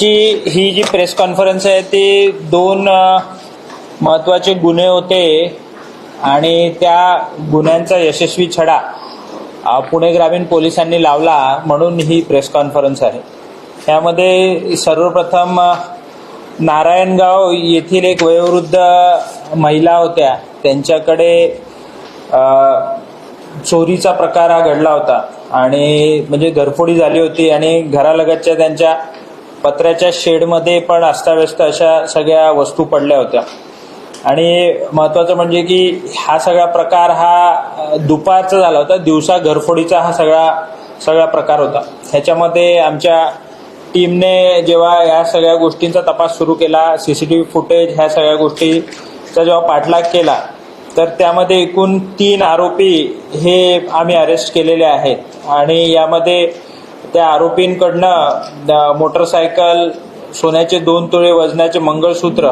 आजची ही जी press conference आहे ती दोन महत्त्वाचे गुन्हे होते आणि त्या गुन्ह्यांचा यशस्वी छडा पुणे ग्रामीण पोलिसांनी लावला म्हणून ही प्रेस कॉन्फरन्स आहे। यामध्ये सर्वप्रथम नारायणगाव येथील एक वयोवृद्ध महिला होत्या, त्यांच्याकडे चोरीचा प्रकार हा घडला होता आणि म्हणजे घरफोडी झाली होती आणि घरालगतच्या त्यांच्या पत्र्याच्या शेडमध्ये पण अस्ताव्यस्त अशा सगळ्या वस्तू पडल्या होत्या। आणि महत्त्वाचं म्हणजे की हा सगळा प्रकार हा दुपारचा झाला होता, दिवसा घरफोडीचा हा सगळा प्रकार होता। ह्याच्यामध्ये आमच्या टीमने जेव्हा या सगळ्या गोष्टींचा तपास सुरू केला, सीसीटीव्ही फुटेज ह्या सगळ्या गोष्टीचा जेव्हा पाठलाग केला तर त्यामध्ये एकूण 3 आरोपी हे आम्ही अरेस्ट केलेले आहेत आणि यामध्ये त्या आरोपींकडनं मोटरसायकल, सोन्याचे 2 तोळे वजनाचे मंगळसूत्र,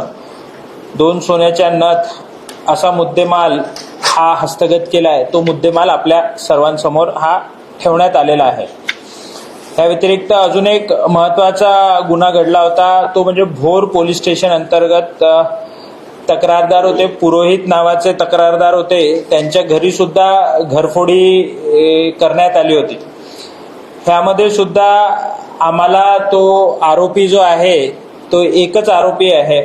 2 सोन्याच्या नथ असा मुद्देमाल हा हस्तगत केला आहे। तो मुद्देमाल आपल्या सर्वांसमोर हा ठेवण्यात आलेला आहे। या व्यतिरिक्त अजून एक महत्त्वाचा गुन्हा घडला होता, तो म्हणजे भोर पोलीस स्टेशन अंतर्गत तक्रारदार होते, पुरोहित नावाचे तक्रारदार होते, त्यांच्या घरी सुद्धा घरफोडी करण्यात आली होती। ह्यामध्ये सुद्धा आम्हाला तो आरोपी जो आहे तो एकच आरोपी आहे।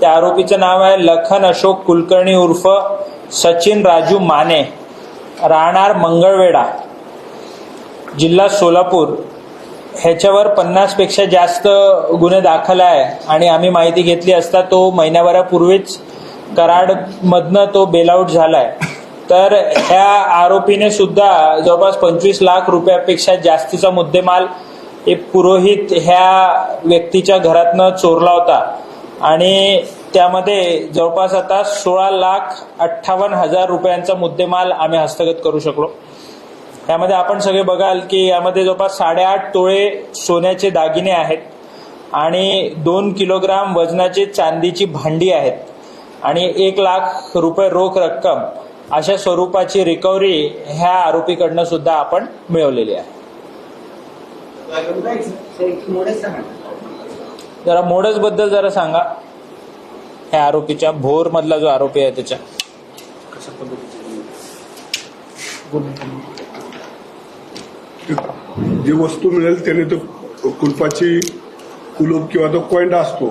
त्या आरोपीचं नाव आहे लखन अशोक कुलकर्णी उर्फ सचिन राजू माने, राहणार मंगळवेढा, जिल्हा सोलापूर। ह्याच्यावर 50 पेक्षा जास्त गुन्हे दाखल आहे आणि आम्ही माहिती घेतली असता तो महिन्याभरापूर्वीच कराडमधनं तो बेलआउट झालाय। तर ह्या आरोपीने सुद्धा जवळपास 25 लाख रुपयापेक्षा जास्तीचा मुद्देमाल एक पुरोहित ह्या व्यक्तीच्या घरातनं चोरला होता आणि त्यामध्ये जवळपास आता 16,58,000 रुपयांचा मुद्देमाल आम्ही हस्तगत करू शकलो। यामध्ये आपण सगळे बघाल की यामध्ये जवळपास 8.5 तोळे सोन्याचे दागिने आहेत आणि 2 किलोग्राम वजनाची चांदीची भांडी आहेत आणि 1 लाख रुपये रोख रक्कम अशा स्वरूपाची रिकव्हरी ह्या आरोपीकडनं सुद्धा आपण मिळवलेली आहे। जरा मोडस बद्दल जरा सांगा, ह्या आरोपीच्या भोर मधला जो आरोपी आहे त्याच्या जी वस्तू मिळेल त्याने तो कुलपाची कुलूप किंवा तो कोयंडा असतो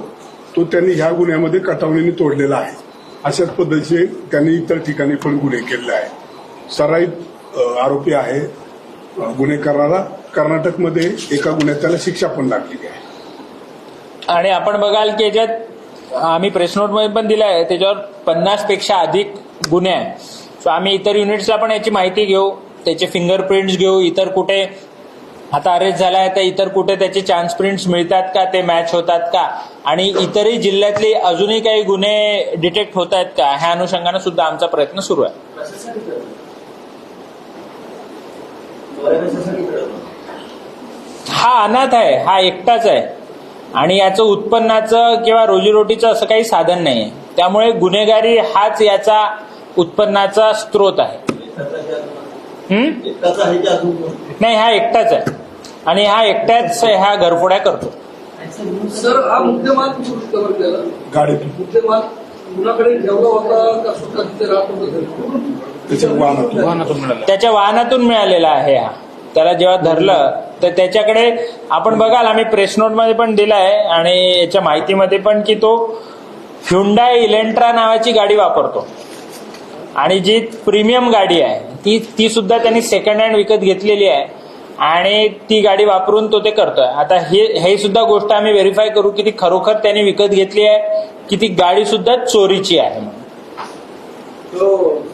तो त्यांनी ह्या गुन्ह्यामध्ये कटावणीने तोडलेला आहे। अशाच पद्धतीचे त्यांनी इतर ठिकाणी पण गुन्हे केलेले आहे। सराईत आरोपी आहे गुन्हे करणारा। कर्नाटकमध्ये एका गुन्ह्यात त्याला शिक्षा पण लागलेली आहे। आणि आपण बघाल की याच्यात आम्ही प्रेस नोट मध्ये पण दिलं आहे, त्याच्यावर 50 पेक्षा अधिक गुन्हे आहेत। सो आम्ही इतर युनिट्सला पण याची माहिती घेऊ, त्याचे फिंगरप्रिंट्स घेऊ, इतर कुठे आता अरेस्ट झालाय तर इतर कुठे त्याचे चान्स प्रिंट्स मिळतात का, ते मॅच होतात का आणि इतरही जिल्ह्यातले अजूनही काही गुन्हे डिटेक्ट होत आहेत का, ह्या अनुषंगाने सुद्धा आमचा प्रयत्न सुरू आहे। हा अनाथ आहे, हा एकटाच आहे आणि याचं उत्पन्नाचं किंवा रोजीरोटीचं असं काही साधन नाही, त्यामुळे गुन्हेगारी हाच याचा उत्पन्नाचा स्रोत आहे। नाही, हा एकटाच आहे आणि हा एकट्याच ह्या घरफोड्या करतो। सर, हा मुद्देमाल गाडीत मुद्देमाल कुणाकडे ठेवला होता का स्वतः तिथे राहत होता? त्याच्या वाहनातून मिळालेला आहे हा। त्याला जेव्हा धरलं तर त्याच्याकडे आपण बघाल, आम्ही प्रेस नोट मध्ये पण दिलाय आणि याच्या माहितीमध्ये पण की तो ह्युंडाई इलेंट्रा नावाची गाडी वापरतो आणि जी प्रीमियम गाडी आहे ती सुद्धा त्यांनी सेकंड हँड विकत घेतलेली आहे आणि ती गाडी वापरून तो ते करतोय। आता हे सुद्धा गोष्ट आम्ही व्हेरीफाय करू की ती खरोखर त्यांनी विकत घेतली आहे की ती गाडी सुद्धा चोरीची आहे म्हणून। तो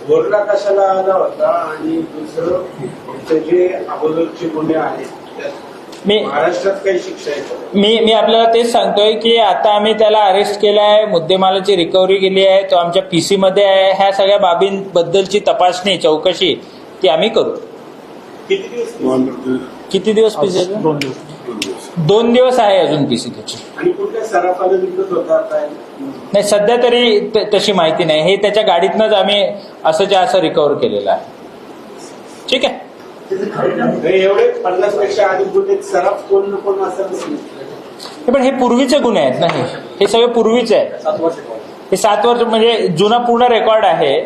भोरला कशाला आला होता आणि दुसरं जे अगोदरचे गुन्हे आहेत महाराष्ट्रात काही शिक्षा आहे? मी आपल्याला तेच सांगतोय की आता आम्ही त्याला अरेस्ट केलं आहे, मुद्देमालाची रिकव्हरी केली आहे, तो आमच्या पीसी मध्ये आहे। ह्या सगळ्या बाबींबद्दलची तपासणी, चौकशी ती आम्ही करू। किती दिवस पीसी? 2 दिवस आहे अजून पीसी त्याची। आणि कुठल्या सराफाला विकत होता काय? नाही, सध्या तरी तशी माहिती नाही। हे त्याच्या गाडीतनंच आम्ही असं रिकव्हर केलेलं आहे। ठीक आहे, एवढे 50 पेक्षा अधिक गुन्हे सराफ कोण असेल? पण हे पूर्वीचे गुन्हे आहेत ना, हे सगळे पूर्वीचे आहेत. हे 7 वर्ष म्हणजे जुना पूर्ण रेकॉर्ड आहे.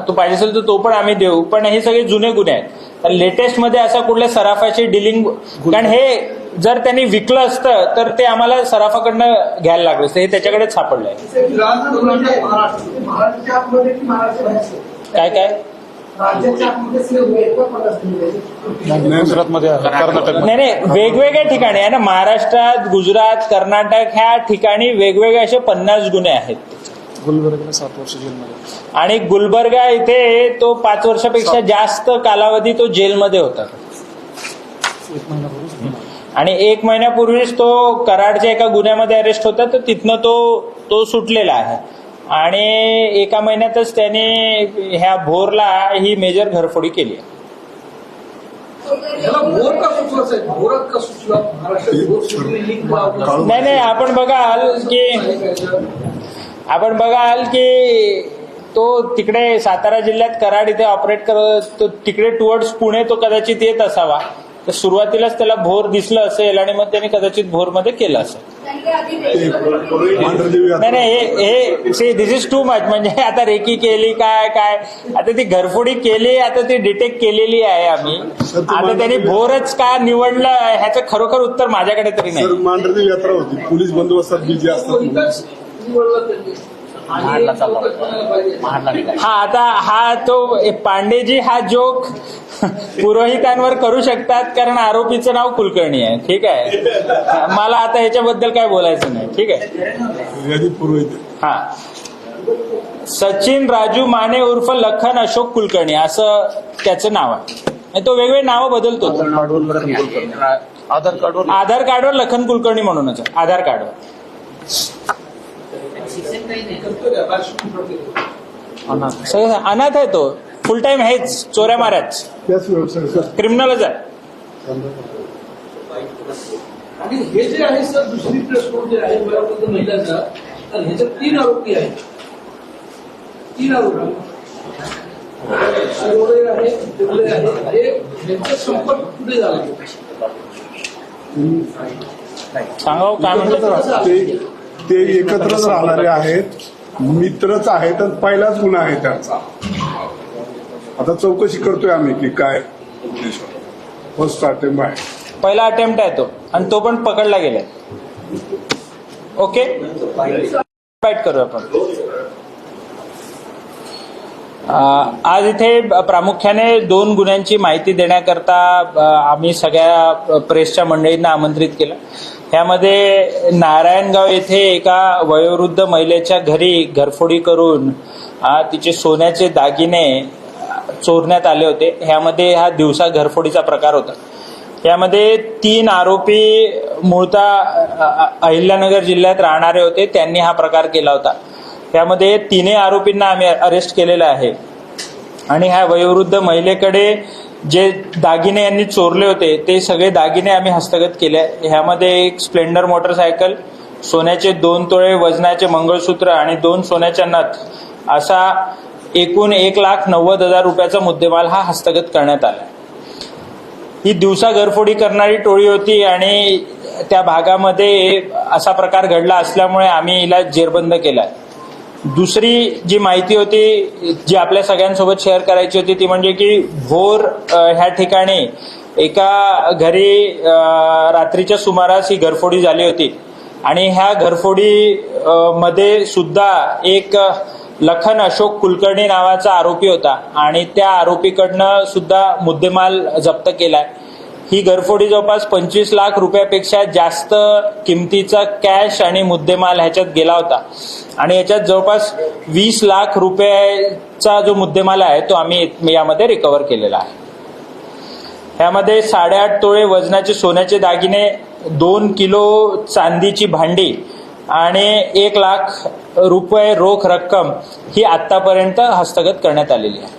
तो पाहिजे असेल तर तो पण आम्ही देऊ, पण हे सगळे जुने गुन्हे आहेत. लेटेस्ट मध्ये असा कुठल्या सराफाची डिलिंग, कारण हे जर त्यांनी विकलं असतं तर ते आम्हाला सराफाकडनं घ्यायला लागलं असतं. हे त्याच्याकडेच सापडलंय. महाराष्ट्राच्या आतमध्ये की महाराष्ट्र काय काय राज्याच्या आतमध्ये गुजरातमध्ये आहे, कर्नाटक. नाही, वेगवेगळ्या ठिकाणी आहे ना, महाराष्ट्रात, गुजरात, कर्नाटक ह्या ठिकाणी वेगवेगळे असे 50 गुन्हे आहेत. गुलबर्गला 7 वर्ष जेलमध्ये. आणि गुलबर्गा इथे तो 5 वर्षापेक्षा जास्त कालावधी तो जेलमध्ये होता. 1 महिन्यापूर्वी. आणि 1 महिन्यापूर्वीच तो कराडच्या एका गुन्ह्यामध्ये अरेस्ट होता, तर तिथनं तो सुटलेला आहे. आणि 1 महिन्यातच त्याने ह्या भोरला ही मेजर घरफोडी केली आहे. याला भोर का सुचला साहेब? भोरात का सुचला? महाराष्ट्रात भोर सुचली, लिंक लावली. नाही, आपण बघाल की तो तिकडे सातारा जिल्ह्यात कराड इथे ऑपरेट करत, तो तिकडे टुवर्ड्स पुणे तो कदाचित येत असावा. तर सुरुवातीलाच त्याला भोर दिसलं असेल आणि मग त्याने कदाचित भोरमध्ये केलं असेल. नाही, दिस इज टू मच. म्हणजे आता रेकी केली काय आता ती घरफोडी केली, आता ती डिटेक्ट केलेली आहे आम्ही. आता त्यांनी भोरच का निवडलं ह्याचं खरोखर उत्तर माझ्याकडे तरी नाही. मांढरदेव यात्रा होती, पोलीस बंदोबस्तात बिझी असतात. हा, आता हा तो पांडेजी हा जोक पुरोहितांवर करू शकतात, कारण आरोपीचं नाव कुलकर्णी आहे. ठीक आहे, मला आता ह्याच्याबद्दल काय बोलायचं नाही. ठीक आहे. हा, सचिन राजू माने उर्फ लखन अशोक कुलकर्णी असं त्याचं नाव आहे. तो वेगवेगळे नावं बदलतो. आधार कार्डवर लखन कुलकर्णी म्हणूनच आहे, आधार कार्डवर. अनाथ आहे तो, फुल टाइम हेच चोऱ्या माऱ्याच, क्रिमिनलच आहे. आणि हे जे आहे सर, दुसरी प्रेस कोड जे आहे बऱ्यापैकी महिलांचा, तर ह्याच्यात 3 आरोपी आहेत. 3 आरोपी शिरोळे आहे, तिवले आहे. यांचा संपर्क कुठे झाला? सांगाव काय म्हणतात ते एकत्रच राहणारे आहेत, मित्रच आहेत, आणि पहिलाच गुन्हा आहे त्यांचा. आता चौकशी करतोय आम्ही की काय फर्स्ट अटेम्प्ट आहे, पहिला अटेम्प्ट आहे तो, आणि तो पण पकडला गेलाय. ओके, फाईट करू आपण. आज इथे प्रामुख्याने 2 गुन्ह्यांची माहिती देण्याकरता आम्ही सगळ्या प्रेसच्या मंडळींना आमंत्रित केलं. ह्यामध्ये नारायणगाव येथे एका वयोवृद्ध महिलेच्या घरी घरफोडी करून तिचे सोन्याचे दागिने चोरण्यात आले होते. ह्यामध्ये हा दिवसा घरफोडीचा प्रकार होता. यामध्ये 3 आरोपी मूळतः अहिल्यानगर जिल्ह्यात राहणारे होते, त्यांनी हा प्रकार केला होता. त्यामध्ये 3 आरोपींना आम्ही अरेस्ट केलेलं आहे. आणि ह्या वयोवृद्ध महिलेकडे जे दागिने यांनी चोरले होते ते सगळे दागिने आम्ही हस्तगत केले. ह्यामध्ये एक स्प्लेंडर मोटरसायकल, सोन्याचे 2 तोळे वजनाचे मंगळसूत्र आणि 2 सोन्याच्या नथ, असा एकूण 1,90,000 रुपयाचा मुद्देमाल हा हस्तगत करण्यात आला. ही दिवसा घरफोडी करणारी टोळी होती आणि त्या भागामध्ये असा प्रकार घडला असल्यामुळे आम्ही हिला जेरबंद केलाय. दुसरी जी माहिती होती जी आपल्या सगळ्यांसोबत शेअर करायची होती ती म्हणजे की भोर ह्या ठिकाणी एका घरी रात्रीच्या सुमारास ही घरफोडी झाली होती. आणि ह्या घरफोडी मध्ये सुद्धा एक लखन अशोक कुलकर्णी नावाचा आरोपी होता आणि त्या आरोपीकडनं सुद्धा मुद्देमाल जप्त केलाय. ही घरफोडी जवळपास 25 लाख रुपयापेक्षा जास्त किमतीचा कॅश आणि मुद्देमाल ह्याच्यात गेला होता. आणि याच्यात जवळपास 20 लाख रुपयाचा जो मुद्देमाल आहे तो आम्ही यामध्ये रिकव्हर केलेला आहे. ह्यामध्ये 8.5 तोळे वजनाचे सोन्याचे दागिने, 2 किलो चांदीची भांडी आणि 1 लाख रुपये रोख रक्कम ही आतापर्यंत हस्तगत करण्यात आलेली आहे.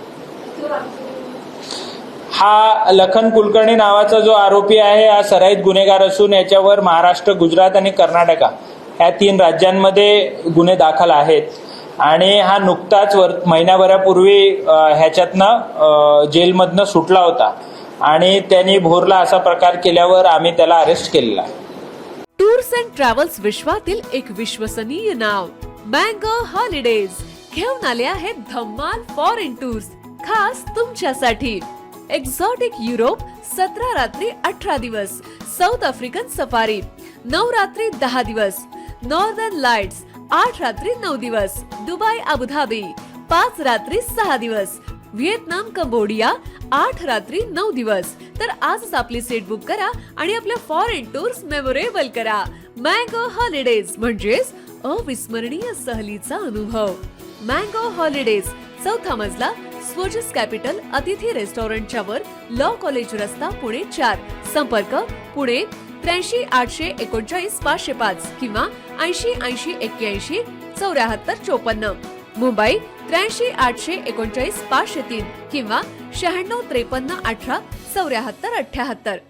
हा लखन कुलकर्णी नावाचा जो आरोपी आहे हा सराईत गुन्हेगार असून याच्यावर महाराष्ट्र, गुजरात आणि कर्नाटक ह्या 3 राज्यांमध्ये गुन्हे दाखल आहेत. आणि हा नुकताच महिन्याभरापूर्वी ह्याच्यातनं जेलमधनं सुटला होता आणि त्यांनी भोरला असा प्रकार केल्यावर आम्ही त्याला अरेस्ट केलेला आहे. टूर्स टूर्स अँड ट्रॅव्हल्स विश्वातील एक विश्वसनीय नाव मँगो हॉलिडेज घेऊन आले आहेत धम्माल फॉरेन टूर्स खास तुमच्यासाठी. एक्झॉटिक युरोप 17 रात्री 18 दिवस, साऊथ आफ्रिकन सफारी 9 रात्री 10 दिवस, नॉर्दर्न लाईट्स 8 रात्री 9 दिवस, दुबई अबुधाबी 5 रात्री 6 दिवस, व्हिएतनाम कंबोडिया 8 रात्री 9 दिवस. तर आजच आपली सीट बुक करा आणि आपल्या फॉरेन टूर्स मेमोरेबल करा. मँगो हॉलिडेज म्हणजेच अविस्मरणीय सहलीचा अनुभव. मँगो हॉलिडेज, चौथा मजला, स्वोजस कॅपिटल अतिथी रेस्टॉरंटच्या वर, लॉ कॉलेज रस्ता, पुणे 4. संपर्क पुणे 83 839 505 किंवा 80 80 81 74 54. मुंबई 83 839 503 किंवा 96 53 18 74 78.